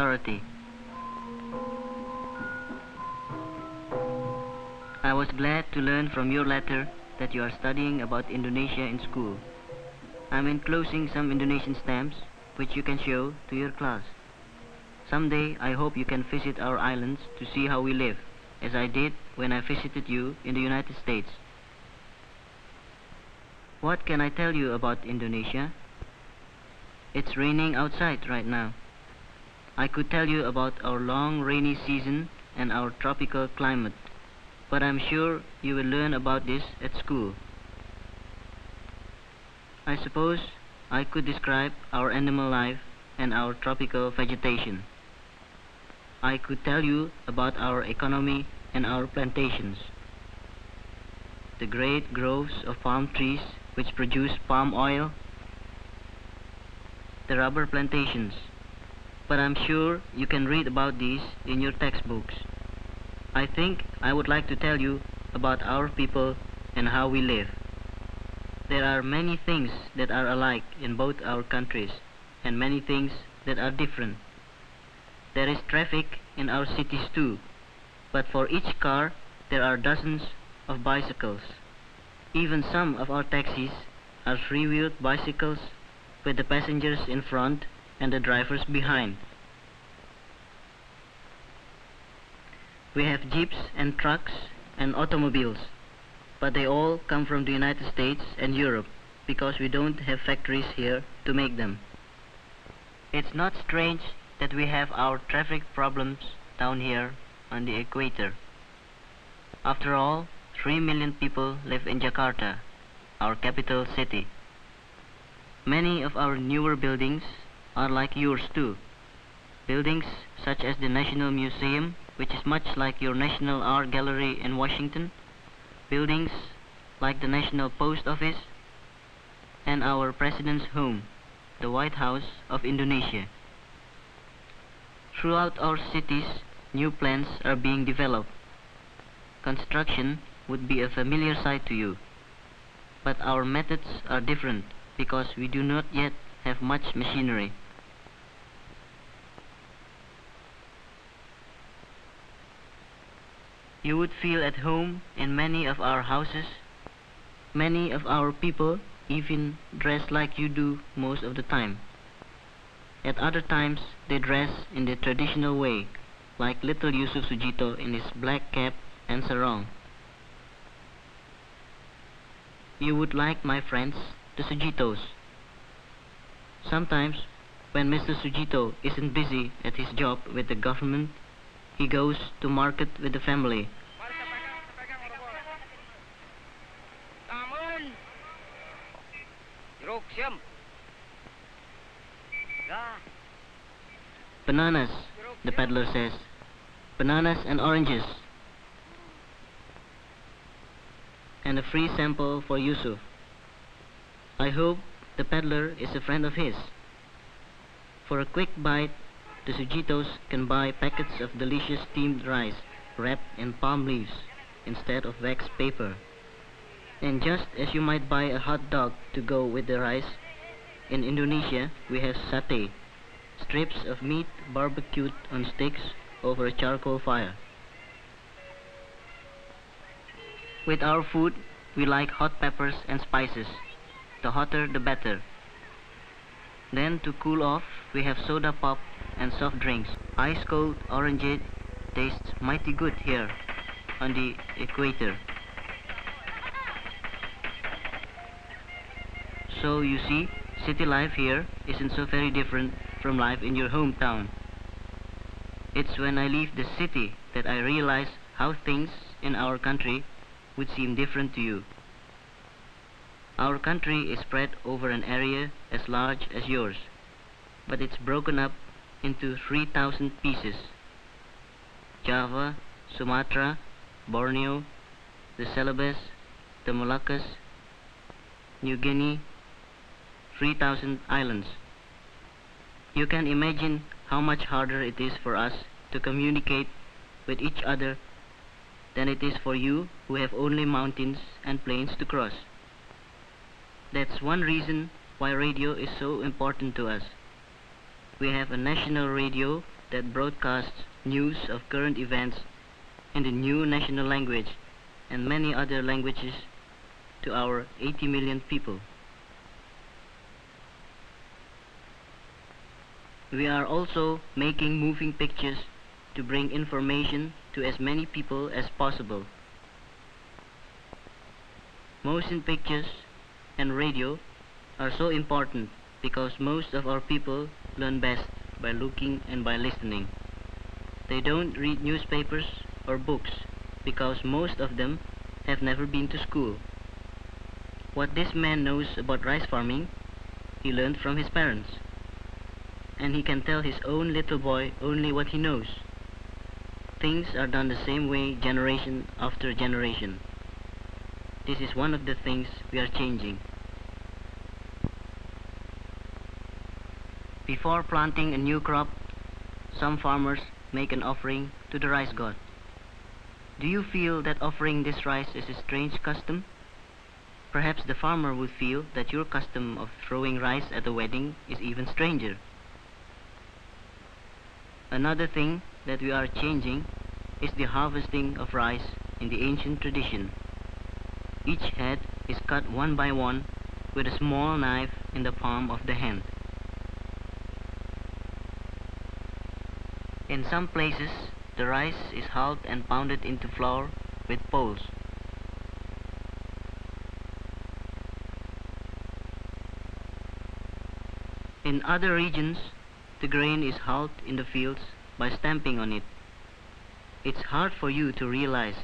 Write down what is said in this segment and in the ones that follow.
priority. I was glad to learn from your letter that you are studying about Indonesia in school. I'm enclosing some Indonesian stamps which you can show to your class. Someday I hope you can visit our islands to see how we live, as I did when I visited you in the United States. What can I tell you about Indonesia? It's raining outside right now. I could tell you about our long rainy season and our tropical climate, but I'm sure you will learn about this at school. I suppose I could describe our animal life and our tropical vegetation. I could tell you about our economy and our plantations, the great groves of palm trees which produce palm oil, the rubber plantations, but I'm sure you can read about these in your textbooks. I think I would like to tell you about our people and how we live. There are many things that are alike in both our countries and many things that are different. There is traffic in our cities too, but for each car there are dozens of bicycles. Even some of our taxis are three-wheeled bicycles with the passengers in front and the drivers behind. We have jeeps and trucks and automobiles, but they all come from the United States and Europe because we don't have factories here to make them. It's not strange that we have our traffic problems down here on the equator. After all, 3 million people live in Jakarta, our capital city. Many of our newer buildings are like yours too. Buildings such as the National Museum, which is much like your National Art Gallery in Washington, buildings like the National Post Office, and our President's home, the White House of Indonesia. Throughout our cities, new plans are being developed. Construction would be a familiar sight to you, but our methods are different because we do not yet have much machinery. You would feel at home in many of our houses. Many of our people even dress like you do most of the time. At other times, they dress in the traditional way, like little Yusuf Sujito in his black cap and sarong. You would like my friends, the Sujitos. Sometimes, when Mr. Sujito isn't busy at his job with the government, he goes to market with the family. Bananas, the peddler says. Bananas and oranges. And a free sample for Yusuf. I hope the peddler is a friend of his. For a quick bite, the Sujitos can buy packets of delicious steamed rice wrapped in palm leaves instead of wax paper. And just as you might buy a hot dog to go with the rice, in Indonesia we have satay, strips of meat barbecued on sticks over a charcoal fire. With our food, we like hot peppers and spices. The hotter, the better. Then, to cool off, we have soda pop and soft drinks. Ice-cold orangeade tastes mighty good here on the equator. So, you see, city life here isn't so very different from life in your hometown. It's when I leave the city that I realize how things in our country would seem different to you. Our country is spread over an area as large as yours, but it's broken up into 3,000 pieces. Java, Sumatra, Borneo, the Celebes, the Moluccas, New Guinea, 3,000 islands. You can imagine how much harder it is for us to communicate with each other than it is for you who have only mountains and plains to cross. That's one reason why radio is so important to us. We have a national radio that broadcasts news of current events in the new national language and many other languages to our 80 million people. We are also making moving pictures to bring information to as many people as possible. Motion pictures and radio are so important because most of our people learn best by looking and by listening. They don't read newspapers or books because most of them have never been to school. What this man knows about rice farming, he learned from his parents. And he can tell his own little boy only what he knows. Things are done the same way generation after generation. This is one of the things we are changing. Before planting a new crop, some farmers make an offering to the rice god. Do you feel that offering this rice is a strange custom? Perhaps the farmer would feel that your custom of throwing rice at a wedding is even stranger. Another thing that we are changing is the harvesting of rice in the ancient tradition. Each head is cut one by one with a small knife in the palm of the hand. In some places, the rice is hulled and pounded into flour with poles. In other regions, the grain is hulled in the fields by stamping on it. It's hard for you to realize,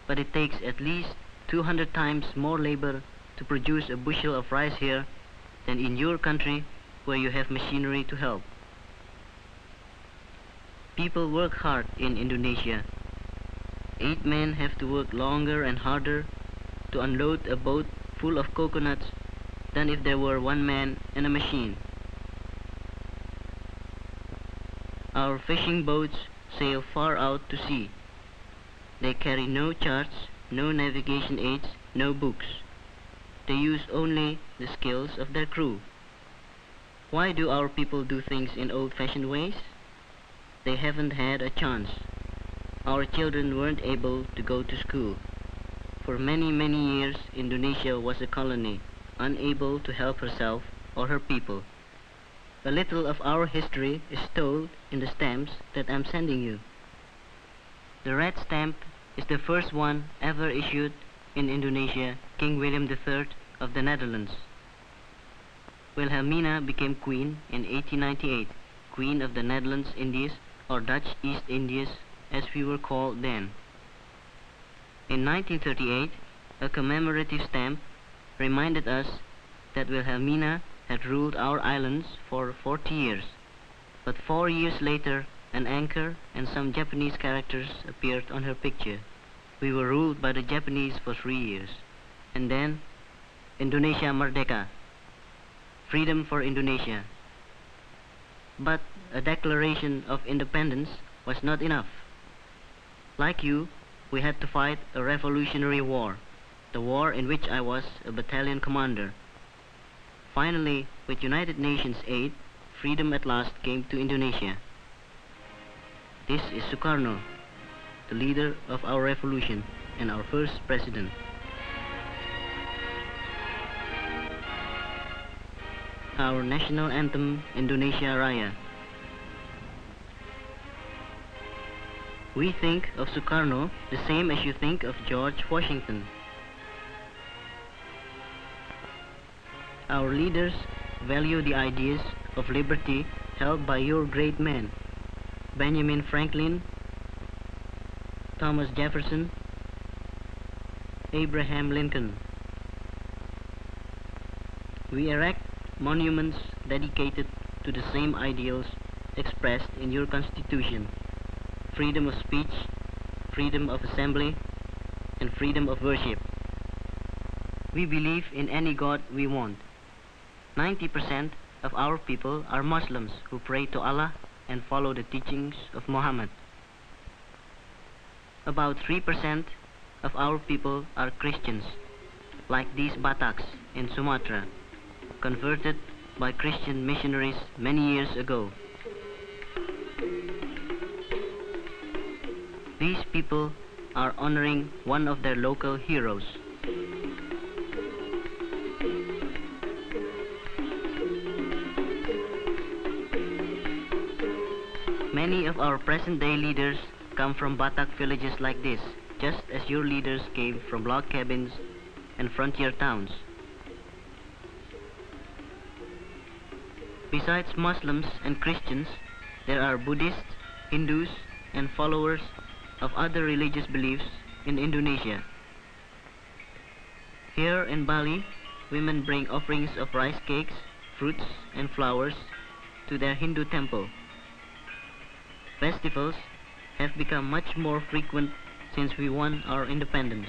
but it takes at least 200 times more labor to produce a bushel of rice here than in your country where you have machinery to help. People work hard in Indonesia. 8 men have to work longer and harder to unload a boat full of coconuts than if there were 1 man and a machine. Our fishing boats sail far out to sea. They carry no charts, no navigation aids, no books. They use only the skills of their crew. Why do our people do things in old-fashioned ways? They haven't had a chance. Our children weren't able to go to school. For many, many years, Indonesia was a colony, unable to help herself or her people. A little of our history is told in the stamps that I'm sending you. The red stamp is the first one ever issued in Indonesia, King William III of the Netherlands. Wilhelmina became queen in 1898, Queen of the Netherlands Indies, or Dutch East Indies as we were called then. In 1938, a commemorative stamp reminded us that Wilhelmina had ruled our islands for 40 years, but 4 years later an anchor and some Japanese characters appeared on her picture. We were ruled by the Japanese for 3 years. And then, Indonesia Merdeka, freedom for Indonesia. But a declaration of independence was not enough. Like you, we had to fight a revolutionary war, the war in which I was a battalion commander. Finally, with United Nations aid, freedom at last came to Indonesia. This is Sukarno, the leader of our revolution and our first president. Our national anthem, Indonesia Raya. We think of Sukarno the same as you think of George Washington. Our leaders value the ideas of liberty held by your great men, Benjamin Franklin, Thomas Jefferson, Abraham Lincoln. We erect monuments dedicated to the same ideals expressed in your Constitution: freedom of speech, freedom of assembly, and freedom of worship. We believe in any God we want. 90% of our people are Muslims who pray to Allah and follow the teachings of Muhammad. About 3% of our people are Christians, like these Bataks in Sumatra, converted by Christian missionaries many years ago. These people are honoring one of their local heroes. Many of our present-day leaders come from Batak villages like this, just as your leaders came from log cabins and frontier towns. Besides Muslims and Christians, there are Buddhists, Hindus, and followers of other religious beliefs in Indonesia. Here in Bali, women bring offerings of rice cakes, fruits, and flowers to their Hindu temple. Festivals have become much more frequent since we won our independence.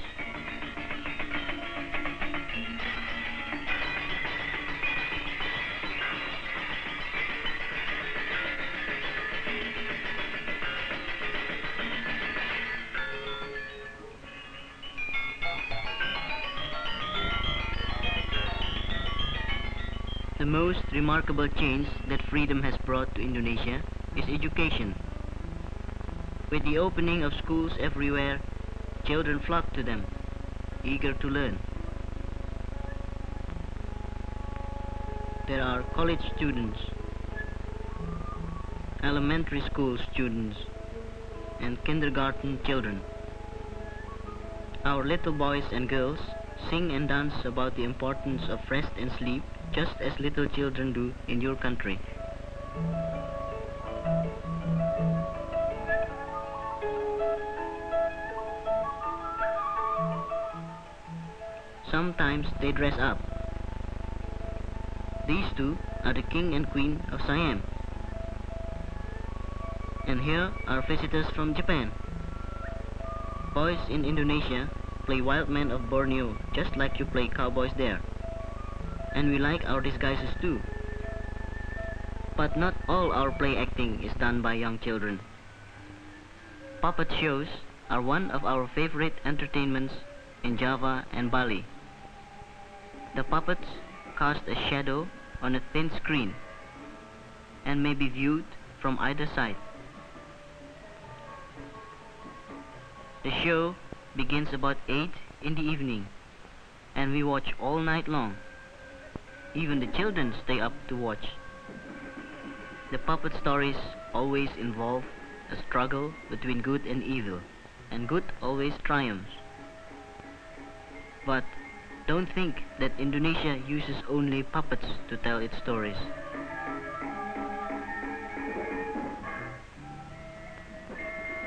The most remarkable change that freedom has brought to Indonesia is education. With the opening of schools everywhere, children flock to them, eager to learn. There are college students, elementary school students, and kindergarten children. Our little boys and girls sing and dance about the importance of rest and sleep, just as little children do in your country. Sometimes they dress up. These two are the king and queen of Siam. And here are visitors from Japan. Boys in Indonesia play wild men of Borneo just like you play cowboys there. And we like our disguises too. But not all our play acting is done by young children. Puppet shows are one of our favorite entertainments in Java and Bali. The puppets cast a shadow on a thin screen and may be viewed from either side. The show begins about 8 in the evening and we watch all night long. Even the children stay up to watch. The puppet stories always involve a struggle between good and evil, and good always triumphs. But don't think that Indonesia uses only puppets to tell its stories.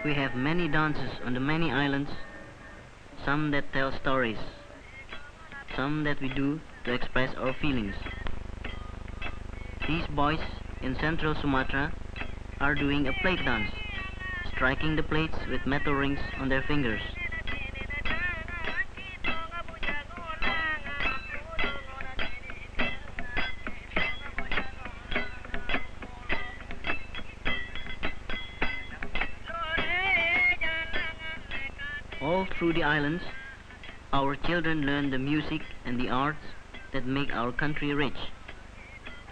We have many dances on the many islands, some that tell stories, some that we do to express our feelings. These boys in central Sumatra are doing a plate dance, striking the plates with metal rings on their fingers. All through the islands, our children learn the music and the arts that make our country rich.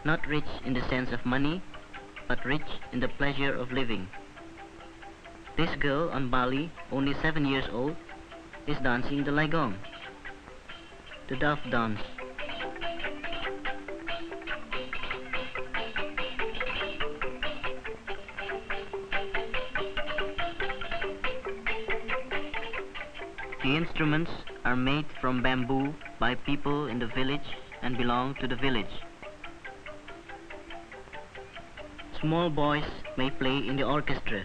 Not rich in the sense of money, but rich in the pleasure of living. This girl on Bali, only 7 years old, is dancing the Laigong, the dove dance. The instruments are made from bamboo by people in the village and belong to the village. Small boys may play in the orchestra,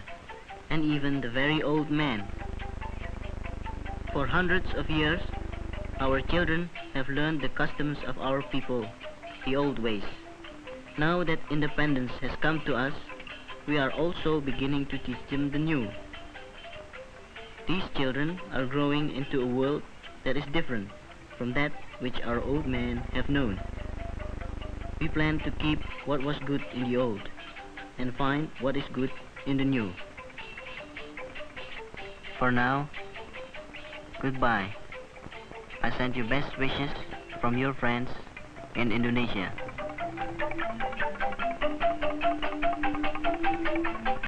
and even the very old men. For hundreds of years, our children have learned the customs of our people, the old ways. Now that independence has come to us, we are also beginning to teach them the new. These children are growing into a world that is different from that which our old men have known. We plan to keep what was good in the old and find what is good in the new. For now, goodbye. I send you best wishes from your friends in Indonesia.